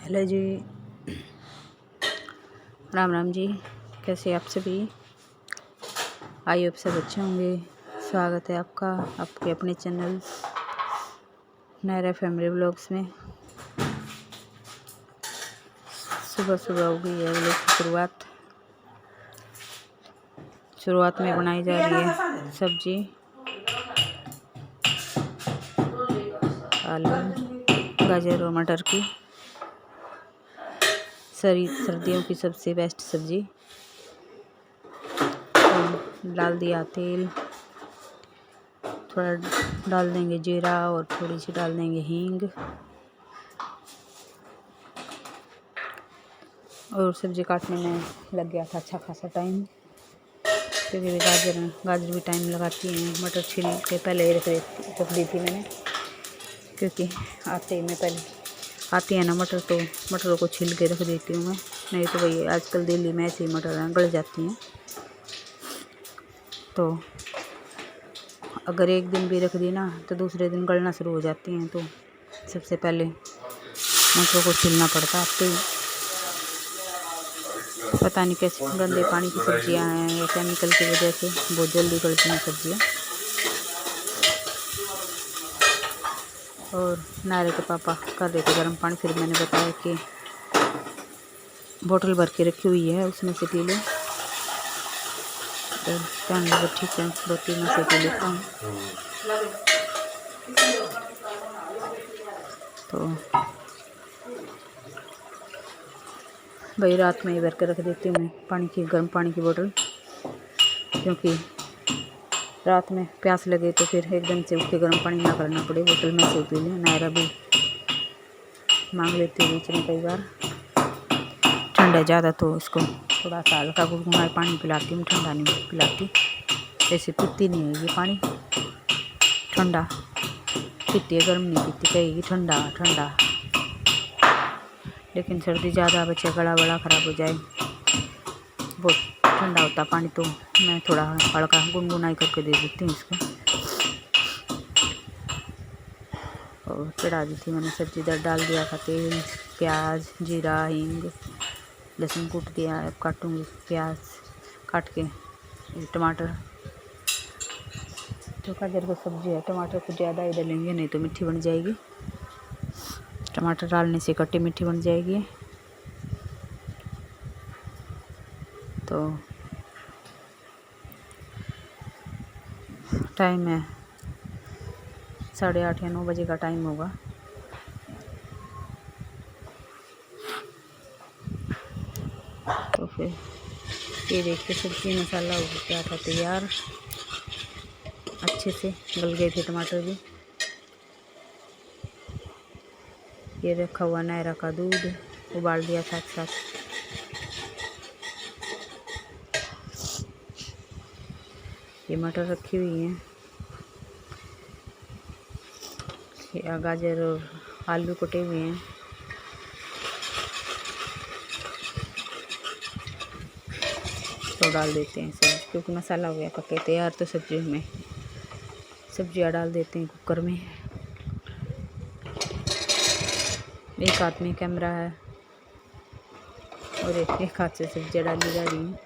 Hello जी, राम राम जी। कैसे आप सभी? आई आप सब अच्छे होंगे। स्वागत है आपका आपके अपने चैनल नायरा फैमिली व्लॉग्स में। सुबह सुबह हो गई है व्लॉग की शुरुआत में बनाई जा रही है सब्जी आलू गाजर और मटर की। सर्दियों की सबसे बेस्ट सब्जी। तो डाल दिया तेल, थोड़ा डाल देंगे जीरा और थोड़ी सी डाल देंगे हींग। और सब्जी काटने में लग गया था अच्छा खासा टाइम, क्योंकि गाजर भी टाइम लगाती हैं। मटर छील के पहले ही रख दी थी मैंने, क्योंकि आते ही मैं पहले आती है ना मटर, तो मटरों को छील के रख देती हूँ मैं। नहीं तो वही आजकल दिल्ली में ऐसी मटर गल जाती हैं। तो अगर एक दिन भी रख दी ना तो दूसरे दिन गलना शुरू हो जाती हैं। तो सबसे पहले मटरों को छीलना पड़ता है। आते ही पता नहीं कैसे गंदे पानी की सब्जियां हैं या केमिकल की वजह से बहुत जल्दी गलती हैं सब्जियां। और नायरा के पापा कर रहे थे गर्म पानी, फिर मैंने बताया कि बोतल भर के रखी हुई है उसमें से पी लो। तो कहने लगे ठीक है, 2-3 में से पी लेता हूँ। तो भाई रात में ही भर के रख देती हूँ मैं गर्म पानी की बोतल, क्योंकि रात में प्यास लगे तो फिर एकदम से उठ के गर्म पानी ना करना पड़े, बोतल में से पी लें। नायरा भी मांग लेती है बीच में कई बार। ठंडा ज़्यादा तो इसको थोड़ा सा हल्का गुनगुना पानी पिलाती हूँ, ठंडा नहीं पिलाती। ऐसे पीती नहीं है ये पानी, ठंडा पीती है, गर्म नहीं पीती, कहेगी ठंडा ठंडा। लेकिन सर्दी ज़्यादा बच्चे गला बड़ा ख़राब हो जाए, बहुत ठंडा होता पानी, तो मैं थोड़ा हल्का गुनगुनाई करके दे देती हूँ इसको। और चढ़ा दी थी मैंने सब्जी, इधर डाल दिया था तेल, प्याज, जीरा, हींग, लहसुन कूट दिया। अब काटूँगी प्याज काट के, टमाटर। तो गाजर की सब्जी है, टमाटर को ज़्यादा ही डालेंगे नहीं तो मीठी बन जाएगी। टमाटर डालने से खट्टी मीठी बन जाएगी। तो टाइम है 8:30 या 9 बजे का टाइम होगा। तो फिर ये देखिए सब्जी मसाला हो गया था तैयार, अच्छे से गल गए थे टमाटर भी। ये रखा हुआ नायरा का दूध उबाल दिया साथ साथ। ये मटर रखी हुई हैं, ये गाजर और आलू कटे हुए हैं। तो डाल देते हैं सब, क्योंकि मसाला हो गया पके तैयार। तो सब्जियाँ डाल देते हैं कुकर में। एक हाथ में कैमरा है और एक हाथ से सब्जियाँ डाली जा रही हैं।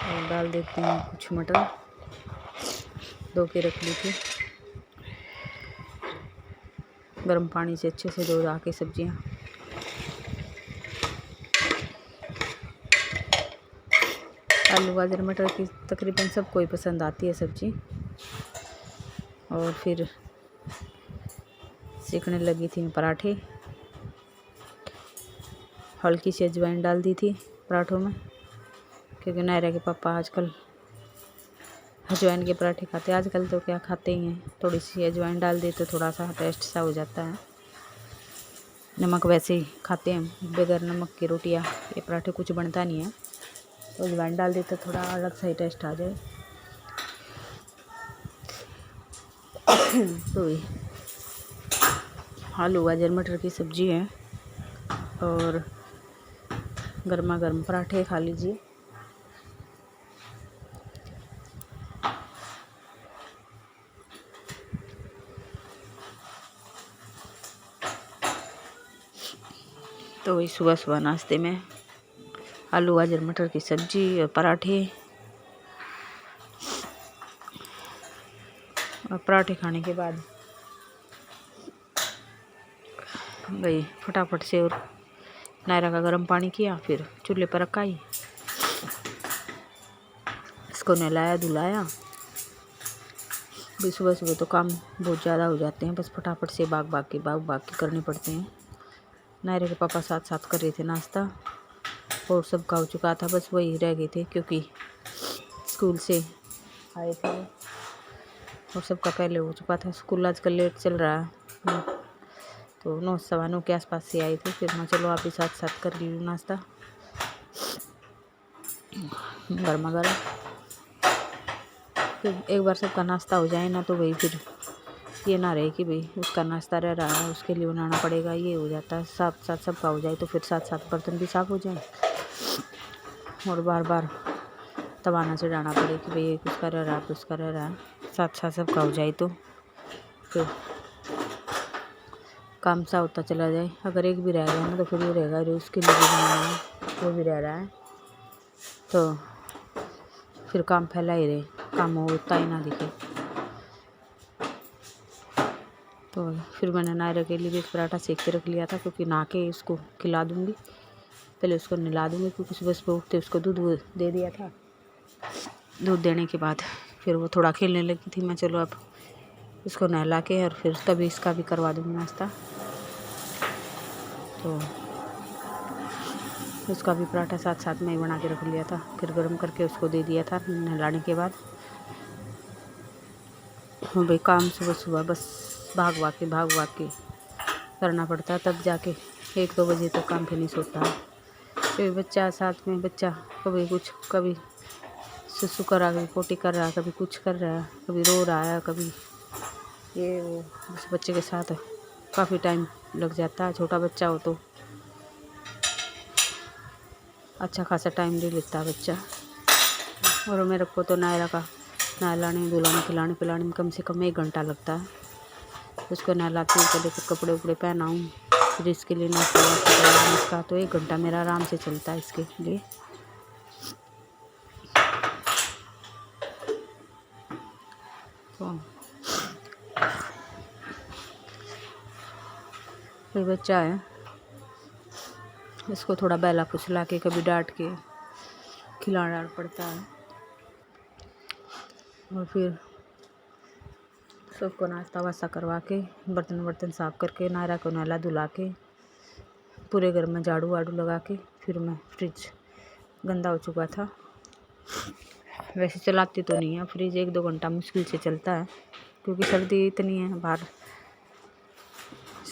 और डाल देते हैं कुछ मटर, धो के रख ली थी, गर्म पानी से अच्छे से धो धा के सब्जियाँ। आलू गाजर मटर की तकरीबन सबको ही पसंद आती है सब्जी। और फिर सेकने लगी थी पराठे, हल्की सी अजवाइन डाल दी थी पराठों में, क्योंकि नायरा के पापा आजकल अजवाइन के पराठे खाते। आजकल तो क्या खाते ही हैं, थोड़ी सी अजवाइन डाल दे तो थोड़ा सा टेस्ट सा हो जाता है। नमक वैसे ही खाते हैं, बगैर नमक की रोटियां ये पराठे कुछ बनता नहीं है। तो अजवाइन डाल दे तो थोड़ा अलग सा ही टेस्ट आ जाए। तो ये आलू गाजर मटर की सब्जी है और गर्मा गर्म पराठे खा लीजिए। तो वही सुबह सुबह नाश्ते में आलू गाजर मटर की सब्जी और पराठे। और पराठे खाने के बाद गई फटाफट से और नायरा का गर्म पानी किया, फिर चूल्हे पर रखाई, इसको नहलाया धुलाया। भी सुबह सुबह तो काम बहुत ज़्यादा हो जाते हैं, बस फटाफट से भाग भाग के करने पड़ते हैं। नायरे के पापा साथ साथ कर रहे थे नाश्ता और सब का हो चुका था, बस वही रह गए थे क्योंकि स्कूल से आए थे और सबका पहले हो चुका था। स्कूल आजकल लेट चल रहा है, तो 9 सवा 9 के आसपास से आए थे। फिर मैं चलो आप ही साथ साथ कर ली नाश्ता गर्मा गर्म। फिर एक बार सबका नाश्ता हो जाए ना तो भाई फिर ये ना रहे कि भाई उसका नाश्ता रह रहा है उसके लिए बनाना पड़ेगा, ये हो जाता है। साथ साथ सबका हो जाए तो फिर साथ साथ बर्तन भी साफ हो जाए और बार बार तबाना से डालना पड़े कि भाई एक उसका रह रहा है उसका रह रहा है। साथ साथ सबका हो जाए तो फिर काम सा होता चला जाए। अगर एक भी रह गया ना तो फिर ये रहेगा अरे उसके लिए भी बनाना है, वो भी रह रहा है, तो फिर काम फैला ही रहे, काम होता ही ना दिखे। तो फिर मैंने नायरा के लिए भी एक पराठा सेक के रख लिया था क्योंकि नहा के उसको खिला दूँगी, पहले उसको नहला दूँगी क्योंकि सुबह सुबह उठते उसको दूध दे दिया था। दूध देने के बाद फिर वो थोड़ा खेलने लगी थी, मैं चलो अब इसको नहला के और फिर तभी इसका भी करवा दूँगी नाश्ता। तो उसका भी पराठा साथ साथ में ही बना के रख लिया था, फिर गर्म करके उसको दे दिया था नहलाने के बाद। भाई काम सुबह सुबह बस भाग भाग के करना पड़ता है, तब जाके 1-2 बजे तक काम फिनिश होता है। फिर बच्चा साथ में, बच्चा कभी कुछ, कभी सुसु कर रहा, कभी पोटी कर रहा, कभी कुछ कर रहा है, कभी रो रहा है, कभी ये वो। उस बच्चे के साथ काफ़ी टाइम लग जाता है। छोटा बच्चा हो तो अच्छा खासा टाइम ले लेता है बच्चा। और मेरे को तो नायरा का नहलाने धुलाने खिलाने पिलाने में कम से कम 1 घंटा लगता है। उसको नहलाती हूँ, पहले फिर कपड़े उपड़े पहनाऊँ, फिर इसके लिए नाश्ता इसका, तो 1 घंटा मेरा आराम से चलता है इसके लिए। तो फिर बच्चा है, इसको थोड़ा बैला फुसला के कभी डांट के खिलाना पड़ता है। और फिर सबको नाश्ता वास्ता करवा के बर्तन साफ़ करके नायरा को नहला धुला के पूरे घर में झाड़ू वाड़ू लगा के फिर मैं फ्रिज गंदा हो चुका था। वैसे चलाती तो नहीं है फ्रिज, 1-2 घंटा मुश्किल से चलता है क्योंकि सर्दी इतनी है, बाहर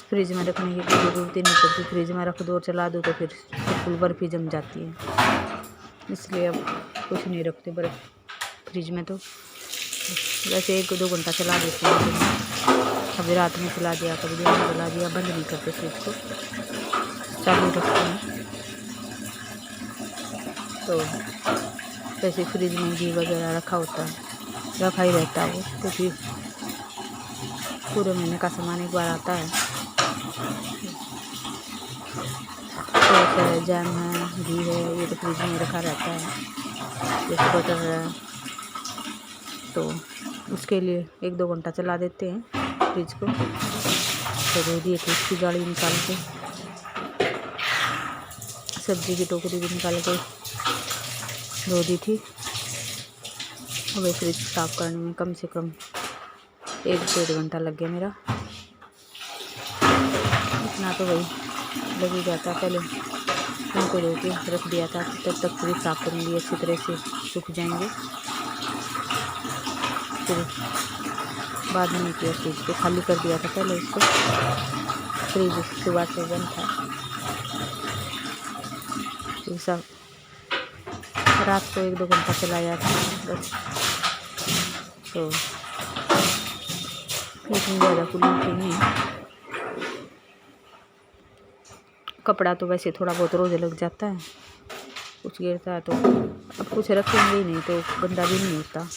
फ्रिज में रखने की कोई ज़रूरत ही नहीं पड़ती। फ्रिज में रख दो और चला दो तो फिर बिल्कुल बर्फ़ ही जम जाती है, इसलिए अब कुछ नहीं रखते बर्फ़ फ्रिज में। तो वैसे 1-2 घंटा चला देते हैं, कभी रात में चला दिया, कभी दिन में चला दिया, बंद नहीं करते फ्रिज को, चालू रखते हैं। तो वैसे फ्रिज में घी वगैरह रखा होता है, रखा ही रहता है वो, क्योंकि पूरे महीने का सामान एक बार आता है। केक है, जैम है, घी है, ये तो फ्रिज में रखा रहता है। जैसे बटर है तो उसके लिए 1-2 घंटा चला देते हैं फ्रिज को। तो धो दिए थे उसकी गाड़ी निकाल के, सब्जी की टोकरी भी निकाल के धो दी थी। और फ्रिज साफ़ करने में कम से कम 1-1.5 घंटा लग गया मेरा, इतना तो वही लग ही जाता। पहले उनको धो के रख दिया था, तब तक फ्रिज साफ़ करूँगी, अच्छी तरह से सूख जाएंगे। फिर बाद में किया, फ्रिज को खाली कर दिया था पहले इसको, फ्रिज सुबह से बंद था। ये सब रात को 1-2 घंटा चलाया था बस, तो इतनी ज़्यादा कूलिंग थी नहीं। कपड़ा तो वैसे थोड़ा बहुत रोज़ लग जाता है, कुछ गिरता है तो अब कुछ रखेंगे ही नहीं तो गंदा भी नहीं होता।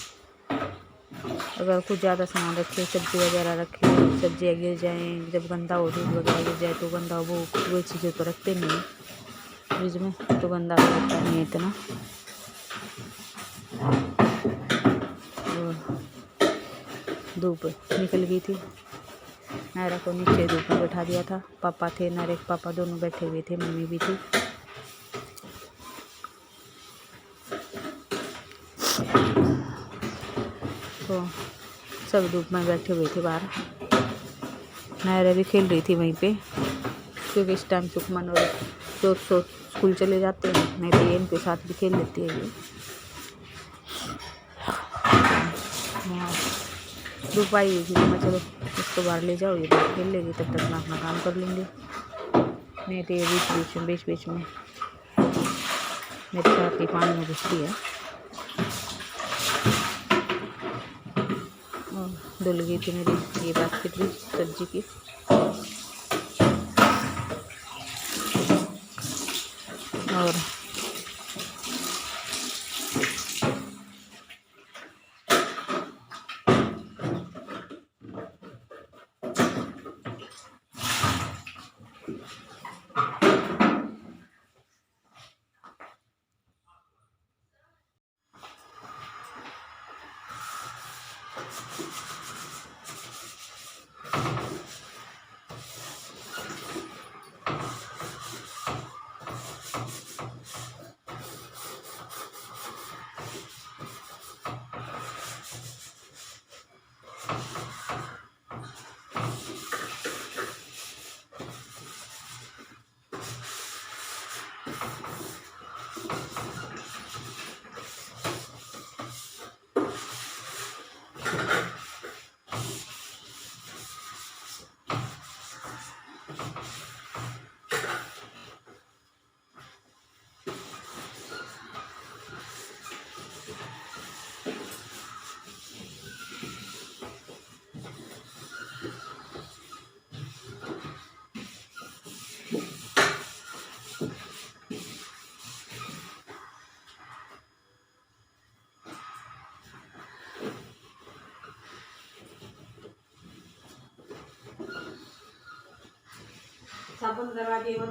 अगर कुछ ज़्यादा सामान रखे, सब्ज़ी वगैरह रखे, सब्जियाँ गिर जाएँ, जब गंदा हो, दूध वगैरह गिर जाए तो गंदा हो, वो चीज़ें तो रखते नहीं हैं फ्रिज में, तो गंदा होता नहीं है इतना। और धूप निकल गई थी, नायरा को नीचे धूप में बैठा दिया था। पापा थे, नायरा के पापा दोनों बैठे हुए थे, मम्मी भी थी। तो सब धूप में बैठे हुए थे बाहर। नायरा भी खेल रही थी वहीं पे, क्योंकि इस टाइम सुखमन और तो स्कूल चले जाते हैं, नहीं तो ये इनके साथ भी खेल लेती है ये। धूप आई हुई थी तो मैं चलो इसको बाहर ले जाओ, ये बाहर खेल लेगी, तब तक मैं अपना काम कर लूँगी। नहीं तो ये बीच बीच में मेरे साथ ही पानी में घुसती है। और धुल गई थी मेरी ये बास्केट भी सब्जी की। और साबुन करवा दिए और